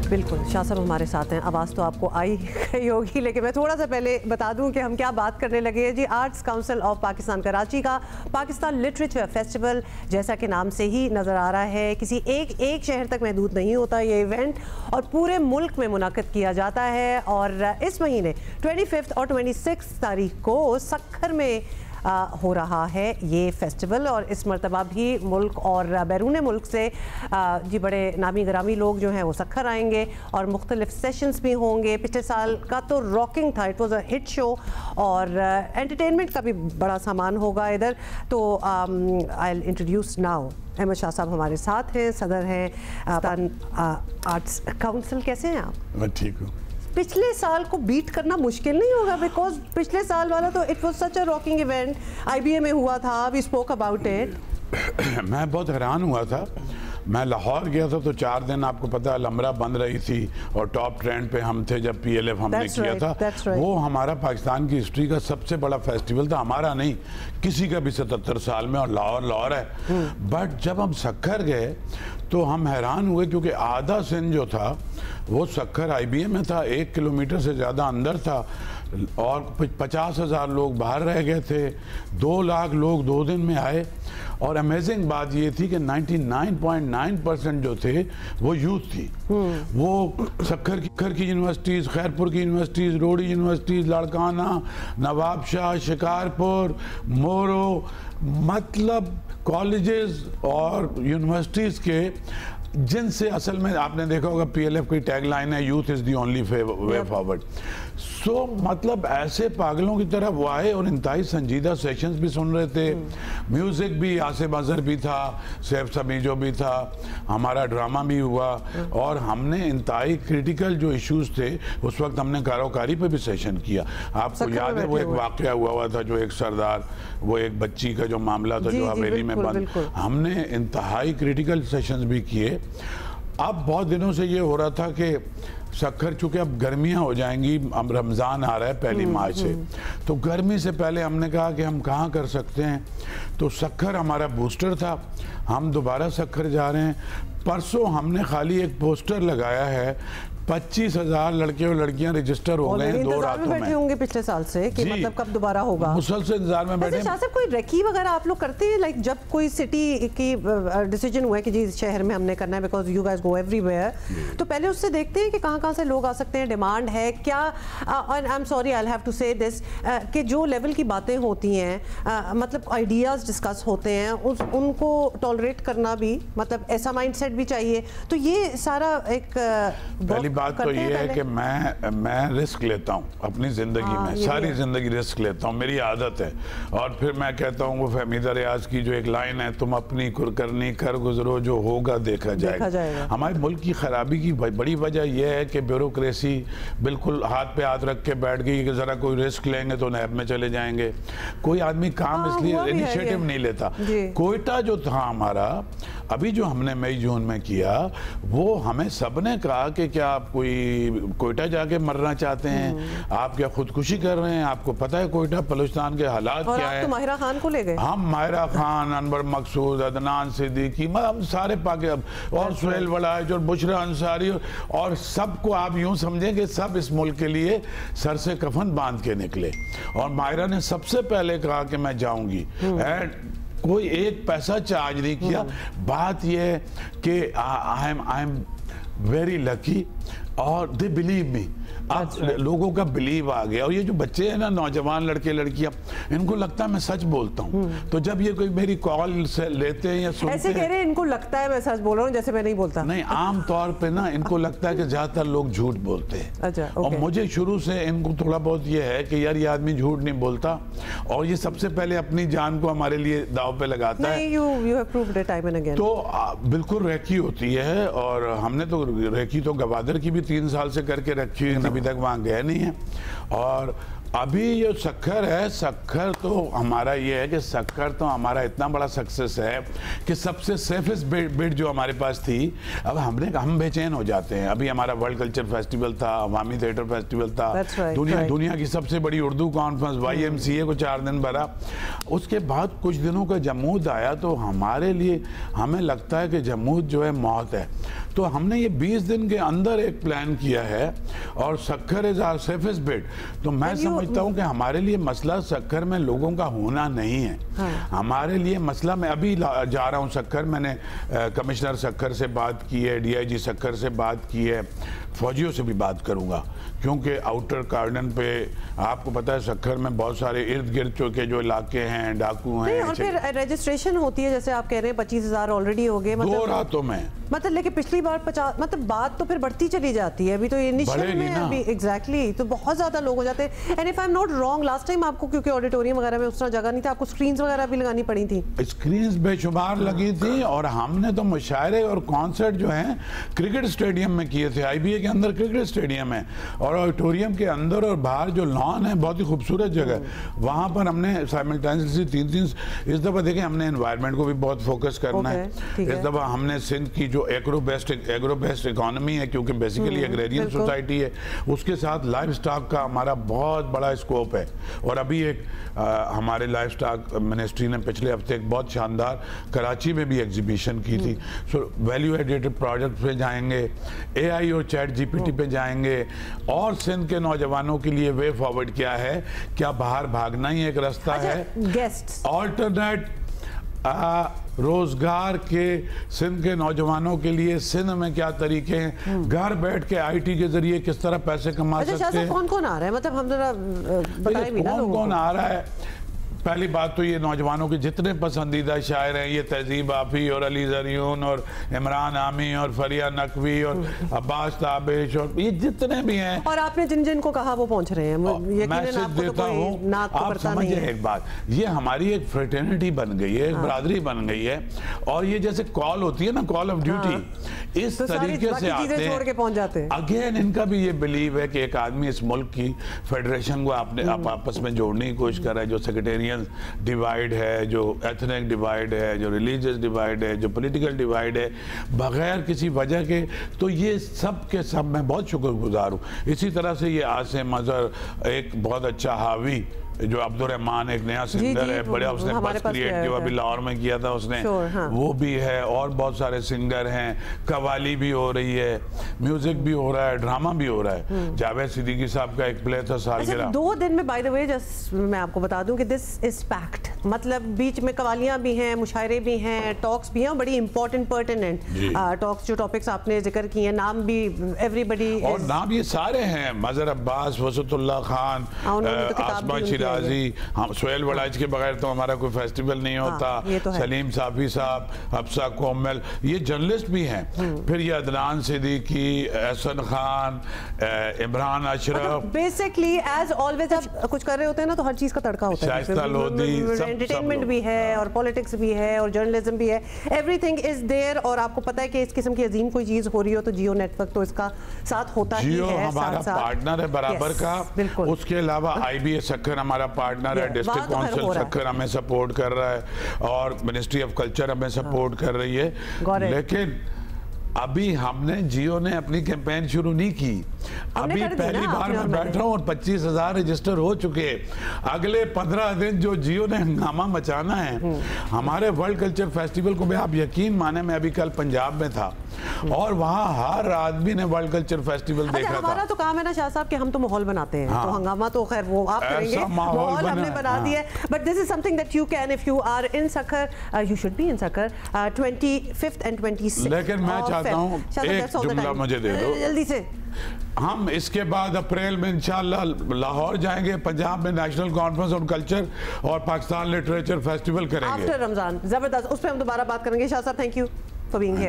बिल्कुल, शाह साहब हमारे साथ हैं। आवाज़ तो आपको आई गई होगी, लेकिन मैं थोड़ा सा पहले बता दूं कि हम क्या बात करने लगे हैं जी। Arts council of Pakistan Karachi का पाकिस्तान लिटरेचर फेस्टिवल, जैसा कि नाम से ही नज़र आ रहा है, किसी एक शहर तक महदूद नहीं होता ये इवेंट, और पूरे मुल्क में मुनाकिद किया जाता है। और इस महीने 25 और 26 तारीख को सक्खर में हो रहा है ये फेस्टिवल। और इस मरतबा भी मुल्क और बैरून मुल्क से जी बड़े नामी ग्रामी लोग जो हैं वो सक्खर आएंगे और मुख्तलिफ सेशंस भी होंगे। पिछले साल का तो रॉकिंग था, it was a hit show, और एंटरटेनमेंट का भी बड़ा सामान होगा इधर। तो I will introduce now Ahmed Shah साहब हमारे साथ हैं, सदर हैं पाकिस्तान आर्ट्स काउंसिल। कैसे हैं आप? मैं ठीक हूँ। पिछले साल को बीट करना मुश्किल नहीं होगा, बिकॉज पिछले साल वाला तो it was such a rocking event, IBA में हुआ था, वी स्पोक अबाउट इट। मैं बहुत हैरान हुआ था। मैं लाहौर गया था तो 4 दिन आपको पता है अलमरा बंद रही थी और टॉप ट्रेंड पे हम थे जब PLF हमने किया था। वो हमारा पाकिस्तान की हिस्ट्री का सबसे बड़ा फेस्टिवल था, हमारा नहीं किसी का भी 77 साल में, और लाहौर है। बट जब हम सक्खर गए तो हम हैरान हुए, क्योंकि आधा सिंध जो था वो सक्खर IBA में था, 1 किलोमीटर से ज़्यादा अंदर था, और 50,000 लोग बाहर रह गए थे। 2 लाख लोग 2 दिन में आए। और अमेजिंग बात ये थी कि 99.9% जो थे वो यूथ थी। वो सक्खर की यूनिवर्सिटीज़, खैरपुर की यूनिवर्सिटीज़, रोडी यूनिवर्सिटीज़, लड़काना, नवाबशाह, शिकारपुर, मोरो, मतलब कॉलेजेस और यूनिवर्सिटीज़ के, जिनसे असल में आपने देखा होगा PLF की टैगलाइन है, youth is the only way forward. So मतलब ऐसे पागलों की तरह वो आए और इंतहाई संजीदा सेशंस भी सुन रहे थे। म्यूज़िक भी, आसिफ अजहर भी था, सैफ समीजो भी था, हमारा ड्रामा भी हुआ, और हमने इंतहाई क्रिटिकल जो इश्यूज थे उस वक्त हमने कारोकारी पे भी सेशन किया। आपको याद है वो एक वाक़या हुआ था, जो एक सरदार, वो एक बच्ची का जो मामला था जो हवेली में बंद, हमने इंतहाई क्रिटिकल सेशंस भी किए। अब बहुत दिनों से ये हो रहा था कि सक्खर, चूँकि अब गर्मियाँ हो जाएंगी, अब रमज़ान आ रहा है 1 मार्च से, तो गर्मी से पहले हमने कहा कि हम कहाँ कर सकते हैं। तो सक्खर हमारा बूस्टर था, हम दोबारा सक्खर जा रहे हैं। परसों हमने खाली एक पोस्टर लगाया है, 25,000 लड़के और लड़कियां रजिस्टर हो गए हैं 2 रातों में। बैठे होंगे पिछले साल से कि मतलब कब दोबारा होगा, मुसलसल इंतजार में बैठे। शाह साहब कोई रेकी वगैरह आप लोग करते हैं, लाइक जब कोई सिटी की डिसीजन हुआ है कि जी इस शहर में हमने करना है, because you guys go everywhere, तो पहले उससे देखते हैं कि कहाँ से लोग आ सकते हैं, डिमांड है क्या? I am sorry I have to say this कि जो लेवल की बातें होती हैं, मतलब आइडियाज डिस्कस होते हैं, उनको टॉलरेट करना भी, मतलब ऐसा माइंडसेट भी चाहिए। तो ये सारा एक बात तो ये है कि मैं रिस्क लेता हूँ अपनी ज़िंदगी में, सारी ज़िंदगी रिस्क लेता हूँ, मेरी आदत है। और फिर मैं कहता हूँ वो फहमीदा रियाज की जो एक लाइन है, तुम अपनी कुरकरनी कर गुजरो, जो होगा देखा जाएगा। हमारे मुल्क की खराबी की बड़ी वजह यह है कि ब्यूरोक्रेसी बिल्कुल हाथ पे हाथ रख के बैठ गई कि ज़रा कोई रिस्क लेंगे तो नैब में चले जाएंगे। कोई आदमी काम इसलिए इनिशिएटिव नहीं लेता। कोयटा जो था हमारा, अभी जो हमने मई जून में किया, वो हमें सब ने कहा कि क्या आप कोई कोयटा जाके मरना चाहते हैं, आप क्या खुदकुशी कर रहे हैं, आपको पता है कोयटा बलूचिस्तान के हालात क्या है। तो माहिरा खान को ले गए हम, माहिरा खान, अनवर मकसूद, अदनान सिद्दीकी, मतलब सारे और सुहेल वड़ाइच और बुशरा अंसारी, और सबको आप यूं समझें कि सब इस मुल्क के लिए सर से कफन बांध के निकले। और माहिरा ने सबसे पहले कहा कि मैं जाऊंगी, कोई एक पैसा चार्ज नहीं किया। बात यह है कि आई एम वेरी लकी, और दे बिलीव मी। अब लोगों का बिलीव आ गया, और ये जो बच्चे हैं ना, नौजवान लड़के लड़कियां, इनको लगता है मैं सच बोलता हूँ। तो जब ये कोई मेरी कॉल से लेते हैं या सुनते ऐसे कह रहे हैं, इनको लगता है मैं सच बोल रहा हूँ, जैसे मैं नहीं बोलता। नहीं, आम तौर पे ना इनको लगता है कि ज्यादातर लोग झूठ बोलते हैं। अच्छा, और मुझे शुरू से इनको थोड़ा बहुत ये है कि यार ये आदमी झूठ नहीं बोलता, और ये सबसे पहले अपनी जान को हमारे लिए दाव पे लगाता है। You have proved it time and again. तो बिल्कुल रेकी होती है, और हमने तो रेकी तो गवादर की भी 3 साल से करके रखी है, अभी तक वहाँ गए नहीं है। और अभी जो सक्खर है, सक्खर तो हमारा ये है कि सक्खर तो हमारा इतना बड़ा सक्सेस है कि सबसे सेफेस्ट बिड जो हमारे पास थी, अब हम बेचैन हो जाते हैं। अभी हमारा वर्ल्ड कल्चर फेस्टिवल था, अवामी थिएटर फेस्टिवल था, दुनिया की सबसे बड़ी उर्दू कॉन्फ्रेंस YMCA को 4 दिन भरा। उसके बाद कुछ दिनों का जमूद आया, तो हमारे लिए हमें लगता है कि जमूद जो है मौत है। तो हमने ये 20 दिन के अंदर एक प्लान किया है और Sukkur is our safest bid. तो मैं समझता हूँ कि हमारे लिए मसला सक्खर में लोगों का होना नहीं है। हमारे लिए मसला, मैं अभी जा रहा हूँ सक्खर, मैंने कमिश्नर सक्खर से बात की है, DIG सक्खर से बात की है, फौजियों से भी बात करूंगा, क्योंकि आउटर कार्डन पे आपको पता है सक्खर में बहुत सारे इर्द गिर्द के जो इलाके हैं, डाकू हैं। और फिर रजिस्ट्रेशन होती है, जैसे आप कह रहे हैं 25,000 ऑलरेडी हो गए, मतलब 2 रातों में, मतलब लेकिन पिछली बार 50, मतलब बात तो फिर बढ़ती चली जाती है। अभी तो इनिशियल में अभी एग्जैक्टली तो बहुत ज्यादा लोग हो जाते हैं। And if I am not wrong, last time आपको क्योंकि ऑडिटोरियम वगैरह में उस तरह जगह नहीं था, आपको स्क्रीन्स वगैरह भी लगानी पड़ी थी। स्क्रीन्स बेशुमार लगी थी, और हमने तो मुशायरे और कॉन्सर्ट जो हैं क्रिकेट स्टेडियम में किए थे। IBA के अंदर क्रिकेट स्टेडियम है, और ऑडिटोरियम के अंदर और बाहर जो लॉन है, बहुत ही खूबसूरत जगह, वहाँ पर हमने साइमल्टेनियसली 3 इस दफ़ा देखें, हमने एनवायरनमेंट को भी बहुत फोकस करना है। इस दफ़ा हमने सिंध की जो एग्रो बेस्ड इकोनॉमी है, क्योंकि बेसिकली एग्रेरियन सोसाइटी है, उसके साथ लाइफ स्टॉक का हमारा बहुत बड़ा स्कोप है। और अभी एक हमारे लाइफ स्टॉक मिनिस्ट्री ने पिछले हफ्ते एक बहुत शानदार कराची में भी एग्जीबिशन की थी। सो वैल्यू एडेड प्रोजेक्ट पे जाएंगे, AI और ChatGPT पे जाएंगे, और सिंध के नौजवानों के लिए वे फॉरवर्ड क्या है, क्या बाहर भागना ही एक रास्ता है, गेस्ट ऑल्टरनेट रोजगार के सिंध के नौजवानों के लिए सिंध में क्या तरीके हैं, घर बैठ के IT के जरिए किस तरह पैसे कमा सकते हैं। कौन कौन आ रहा है, मतलब हम जरा बताएं भी ना लोगों को। कौन आ रहा है? पहली बात तो ये नौजवानों के जितने पसंदीदा शायर हैं, ये तहजीब आफी और अली जरियून और इमरान आमी और फरिया नकवी और अब्बास ताबिश और ये जितने भी हैं, और आपने जिन जिन को कहा वो पहुंच रहे हैं। मैसेज देता हूँ, आप समझिए एक बात, ये हमारी एक फ्रेटर्निटी बन गई है, एक बरादरी बन गई है। और ये जैसे कॉल होती है ना, कॉल ऑफ ड्यूटी, इस तरीके से आते हैं। अगेन इनका भी ये बिलीव है कि एक आदमी इस मुल्क की फेडरेशन को आप आपस में जोड़ने की कोशिश कर रहा है। जो सेक्रेटेरियन डिवाइड है, जो एथनिक डिवाइड है, जो रिलीजियस डिवाइड है, जो पॉलिटिकल डिवाइड है, बगैर किसी वजह के, तो ये सब के सब मैं बहुत शुक्रगुजार हूँ। इसी तरह से ये आसिम अजहर एक बहुत अच्छा हावी, जो अब्दुर्रहमान एक नया सिंगर है, बड़ा उसने बस क्रिएट किया, अभी लाहौर में किया था उसने, वो भी है, और बहुत सारे सिंगर हैं, कवाली भी हो रही है, म्यूजिक भी हो रहा है, ड्रामा भी हो रहा है। जावेद सिद्दीकी साहब का एक प्ले था सालगिरह। 2 दिन में, बाय द वे जस्ट मैं आपको बता दूं कि दिस इज पैक्ड, मतलब बीच में कवालियां भी हैं, मुशायरे भी हैं, टॉक्स भी हैं, बड़ी इंपॉर्टेंट पर्टिनेंट टॉक्स, जो टॉपिक्स आपने जिक्र किए, नाम भी एवरीबडी, और नाम ये सारे हैं, मजहर अब्बास, वसतुल्लाह खान, आसमा शिराजी, हम सोहेल वड़ाइच के बगैर तो हमारा कोई फेस्टिवल नहीं होता, तो सलीम साफी साहब, हफ्सा कोमल, ये जर्नलिस्ट भी हैं। फिर ये Adnan Siddiqui, Ehsan Khan, Imran Ashraf, basically as always आप कुछ कर रहे होते हैं ना, तो हर चीज का तड़का होता है। शाइस्ता लोधी, एंटरटेनमेंट भी है, और पॉलिटिक्स भी है, और जर्नलिज्म भी है, एवरीथिंग इज देयर। और आपको पता है कि इस किस्म की अजीम कोई चीज हो रही हो तो जियो नेटवर्क तो इसका साथ होता ही है। जियो हमारा पार्टनर है बराबर का। उसके अलावा IBA सक्खर हमारा पार्टनर है, डिस्ट्रिक्ट काउंसिल सक्खर हमें सपोर्ट कर रहा है, और मिनिस्ट्री ऑफ कल्चर हमें सपोर्ट कर रही है। लेकिन अभी हमने जियो ने अपनी कैंपेन शुरू नहीं की, अभी पहली बार मैं बैठ रहा हूँ और 25,000 रजिस्टर हो चुके। अगले 15 दिन जो जियो ने हंगामा मचाना है हमारे वर्ल्ड कल्चर फेस्टिवल को, आप यकीन माने, मैं अभी कल पंजाब में था और वहाँ हर आदमी ने वर्ल्ड कल्चर फेस्टिवल देखा था। हमारा तो काम है ना शाह साहब कि हम तो माहौल बनाते हैं, तो हंगामा तो खैर वो आप करेंगे, माहौल हमने बना दिया है। But this is something that you can, if you are in Sukkur, you should be in Sukkur 25th and 26th। लेकिन मैं चाहता हूँ एक जुमला मुझे दे दो जल्दी से। हम इसके बाद अप्रैल में इंशाल्लाह लाहौर जाएंगे, पंजाब में नेशनल कॉन्फ्रेंस ऑन कल्चर और पाकिस्तान लिटरेचर फेस्टिवल करेंगे आफ्टर रमजान। जबरदस्त, उस पर हम दोबारा बात करेंगे। शाह साहब, thank you for being here.